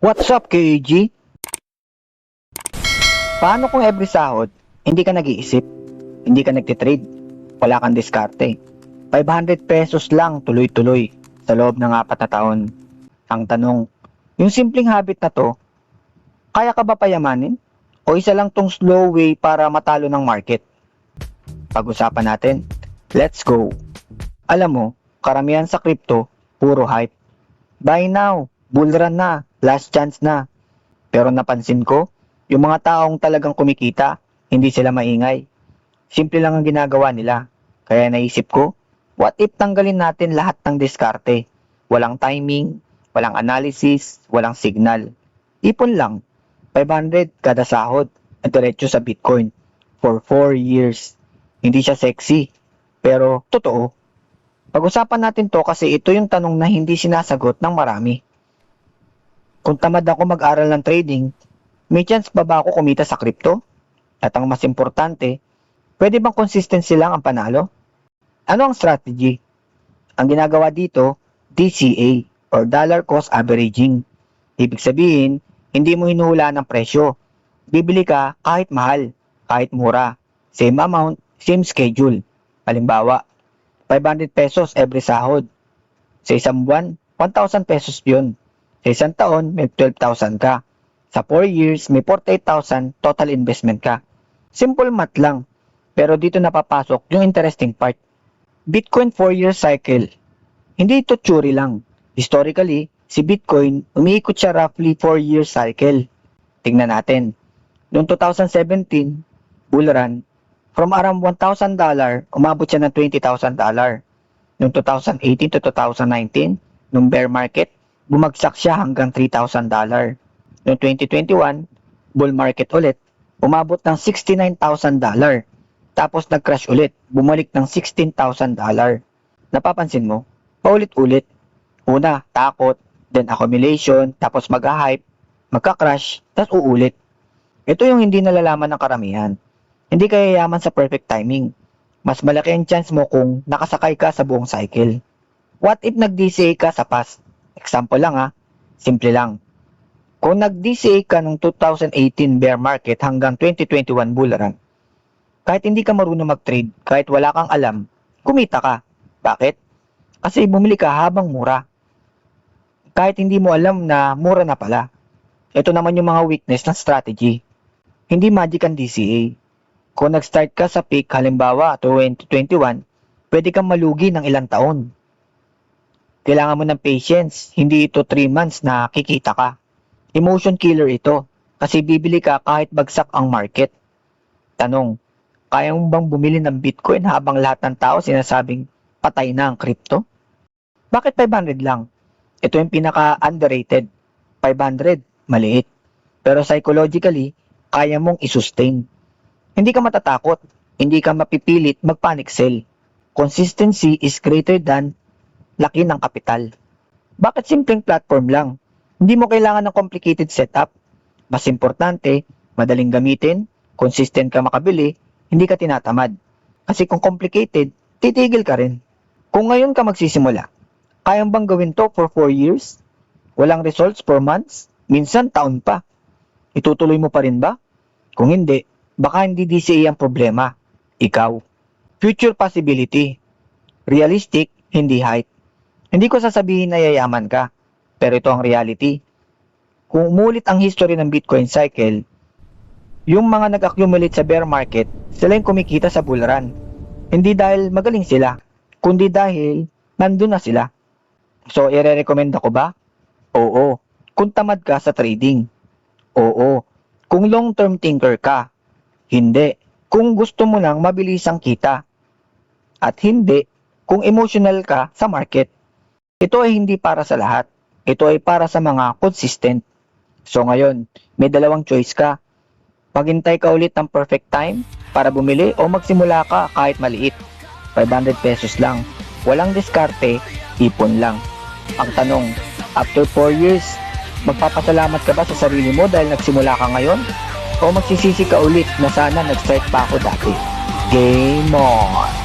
What's up, KAG? Paano kung every sahod, hindi ka nag-iisip, hindi ka nagtitrade, wala kang diskarte? 500 pesos lang tuloy-tuloy sa loob ng 4 na taon. Ang tanong, yung simpleng habit na to, kaya ka ba payamanin? O isa lang tong slow way para matalo ng market? Pag-usapan natin. Let's go! Alam mo, karamihan sa crypto, puro hype. Buy now, bull run na, last chance na. Pero napansin ko, yung mga taong talagang kumikita, hindi sila maingay. Simple lang ang ginagawa nila. Kaya naisip ko, what if tanggalin natin lahat ng diskarte? Walang timing, walang analysis, walang signal. Ipon lang, 500 kada sahod at diretso sa Bitcoin for 4 years. Hindi siya sexy, pero totoo. Pag-usapan natin to kasi ito yung tanong na hindi sinasagot ng marami. Kung tamad ako mag-aral ng trading, may chance ba ako kumita sa crypto? At ang mas importante, pwede bang consistency lang ang panalo? Ano ang strategy? Ang ginagawa dito, DCA or Dollar Cost Averaging. Ibig sabihin, hindi mo hinuhulaan ng presyo. Bibili ka kahit mahal, kahit mura. Same amount, same schedule. Halimbawa, 500 pesos every sahod. Sa isang buwan, 1,000 pesos yun. Sa isang taon, may 12,000 ka. Sa 4 years, may 48,000 total investment ka. Simple math lang. Pero dito napapasok yung interesting part. Bitcoin 4-year cycle. Hindi ito theory lang. Historically, si Bitcoin, umiikot siya roughly 4-year cycle. Tingnan natin. Noong 2017, bull run, from around $1,000, umabot siya ng $20,000. Noong 2018 to 2019, noong bear market, bumagsak siya hanggang $3,000. Noong 2021, bull market ulit, umabot ng $69,000. Tapos nag-crash ulit, bumalik ng $16,000. Napapansin mo? Paulit-ulit. Una, takot, then accumulation, tapos mag-hype, magka-crash, tapos uulit. Ito yung hindi nalalaman ng karamihan. Hindi ka yayaman sa perfect timing. Mas malaki ang chance mo kung nakasakay ka sa buong cycle. What if nag-DCA ka sa past? Example lang simple lang. Kung nag-DCA ka ng 2018 bear market hanggang 2021 bull run, kahit hindi ka marunong mag-trade, kahit wala kang alam, kumita ka. Bakit? Kasi bumili ka habang mura. Kahit hindi mo alam na mura na pala. Ito naman yung mga weakness ng strategy. Hindi magic ang DCA. Kung nag-start ka sa peak, halimbawa 2021, pwede kang malugi ng ilang taon. Kailangan mo ng patience, hindi ito 3 months na kikita ka. Emotion killer ito, kasi bibili ka kahit bagsak ang market. Tanong, kaya mo bang bumili ng Bitcoin habang lahat ng tao sinasabing patay na ang crypto? Bakit 500 lang? Ito yung pinaka-underrated. 500, maliit. Pero psychologically, kaya mong isustain. Hindi ka matatakot, hindi ka mapipilit mag-panic sell. Consistency is greater than laki ng kapital. Bakit simpleng platform lang? Hindi mo kailangan ng complicated setup. Mas importante, madaling gamitin, consistent ka makabili, hindi ka tinatamad. Kasi kung complicated, titigil ka rin. Kung ngayon ka magsisimula, kayang bang gawin to for 4 years? Walang results for months? Minsan taon pa. Itutuloy mo pa rin ba? Kung hindi, baka hindi DCA ang problema. Ikaw. Future possibility. Realistic, hindi hype. Hindi ko sasabihin na yayaman ka, pero ito ang reality. Kung umulit ang history ng Bitcoin cycle, yung mga nag-accumulate sa bear market, sila yung kumikita sa bull run. Hindi dahil magaling sila, kundi dahil nandun na sila. So, ire-recommend ako ba? Oo. Kung tamad ka sa trading? Oo. Kung long-term thinker ka? Hindi. Kung gusto mo lang mabilisang kita? At hindi kung emotional ka sa market. Ito ay hindi para sa lahat. Ito ay para sa mga consistent. So ngayon, may dalawang choice ka. Maghintay ka ulit ng perfect time para bumili o magsimula ka kahit maliit. 500 pesos lang. Walang diskarte, ipon lang. Ang tanong, after 4 years, magpapasalamat ka ba sa sarili mo dahil nagsimula ka ngayon? O magsisisi ka ulit na sana nag-start pa ako dati? Game on!